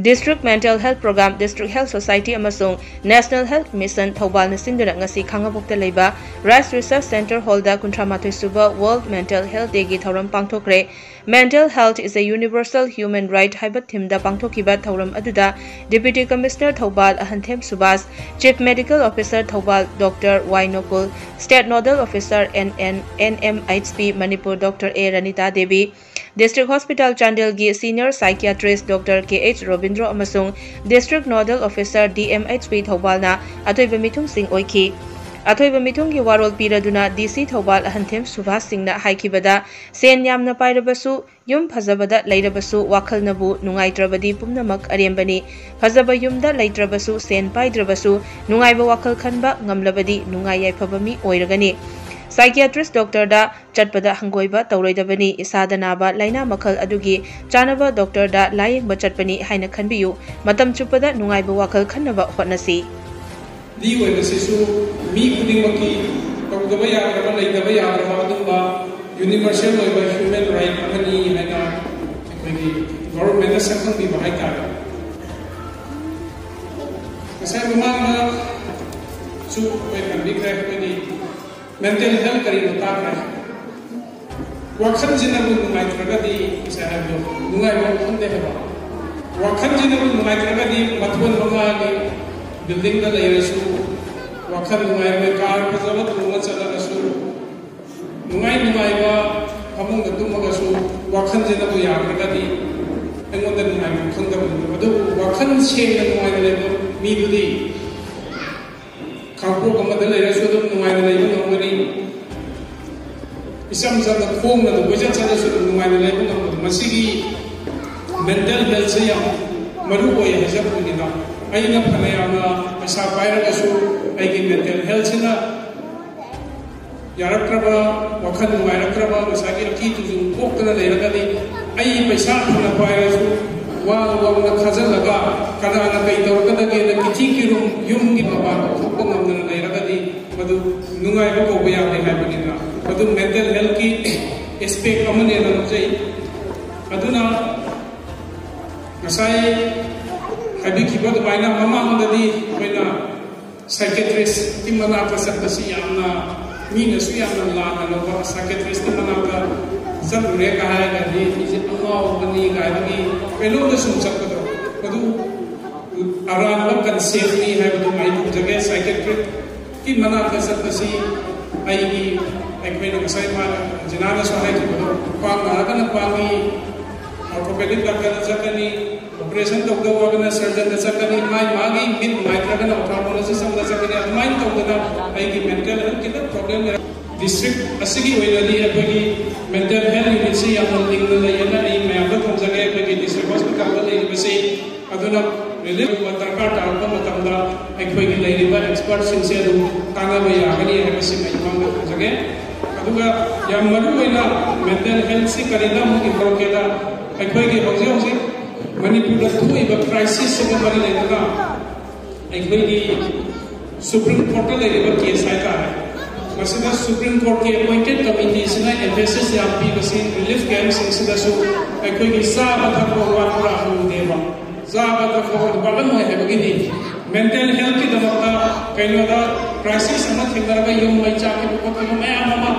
District Mental Health Program, District Health Society amasung National Health Mission Thoubal na sinduna ngasi khangabukta leiba Rice Research Center Holda kuntramatoi suba World Mental Health Day gi thauram pangthokre. Mental health is a universal human right haibat thimda pangthokiba thauram aduda Deputy Commissioner Thoubal Ahanthem Subas, Chief Medical Officer Thoubal Dr. Y Nokul, State Nodal Officer NMHP Manipur Dr. A Ranita Devi, District Hospital Chandel gi Senior Psychiatrist Dr. KH Robindro amasung District Nodal Officer DMHP Thoubal na atoiba mithung sing oiki. Atoiba mithung gi warol piraduna DC Thoubal Ahanthem Subas sing na haikibada sen yamna pairabasu yum phajabada leirabasu wakhal nabu nungaitrabadi pumnamak arembani phajaba yumda leitrabasu sen paidrabasu nungaiba wakhal khanba ngamlabadi nungai yaifabami oiragani. Psychiatrist Doctor da chatpada hangoiba tauroidabani isada naba laina makhal adugi chanaba doctor da layengba chatpani haina khanbiyu matam chupada nungaiba wakhal khannaba hotnasi di oibasisu mi khudingmaki tawdaba yagraba leidaba yagraba adumba universal oiba human right amani haina ekoi government da sakhang bi bahai ta kasai mama chu oi kanbi kra koi mental health kari nota kra wakhan jinabu nungai tragadi sahabu nungai ba khonde ba wakhan jinabu nungai tragadi mathon banga ni building da leirasu wakhan nungai ba kar pajabat runga chalagasu nungai ba amung da tumagasu wakhan jinabu ya tragadi engonda nungai khonda bu adu wakhan shenga nungai le mi dudi Kampung kemudian lahir sudah nungai lahir nungani, isam zaman khom na tu baca cara sudah nungai lahir nungani masih mental health saya malu boleh hajat pun kita. Aina pernah ama asal bayar kasu, aini mental health na yarak keraba, wakhan nungai keraba, masih kita tu kok kena lahir kali, aini besar pernah bayar kasu. Wah na khazal laga kada na kai tor kada ge na kichi ki rum yum gi baba ko ngam na nei raga di madu nungai ko ko ya ne ha bani na madu mental health ki aspect amane na jai aduna ngasai habi ki bod baina mama mandadi baina psychiatrist ti mana ka sabasi amna mi na su amna la na no psychiatrist ti mana ka सब रे कहा है कि इसे अल्लाह बनी गायबी पहले तो सुन सकते हो मधु आराम व कंसेप्ट नहीं है मधु माइक जगह साइकेट्रिक की मना कर सकते सी आएगी एक महीने का साइड मार जिनाना सहाय की मधु पांग नागन पांगी ऑर्थोपेडिक डॉक्टर सकनी ऑपरेशन तो दो वागना सर्जन सकनी माई मागी मिड माइक्रोगन ऑर्थोपोलॉजी समझ सकनी माइंड तो दना आएगी मेंटल हेल्थ की problem District asigi oiladi apagi mental health unit se yamna lingna layana ai mayamda thomjage apagi district hospital da lei base aduna relief darkar tarba matamda akhoi leiriba expert sinse adu tanga ba yagani habasi maimanga thomjage aduga yam maru oina mental health se karina mu ibrokeda akhoi gi hoje manipur da thuiba crisis se mari leina akhoi gi supreme court da leiriba case aita hai Maksudnya Supreme Court की appointed committee इसने emphasis यहाँ भी बसी relief camps इसने सु कोई किस्सा बता को वाला हो देवा ज़ाबा का को बालन है बगिनी mental health की दमकता कहीं वाला crisis हमें थिंगर का यूं में चाके को मैं आमा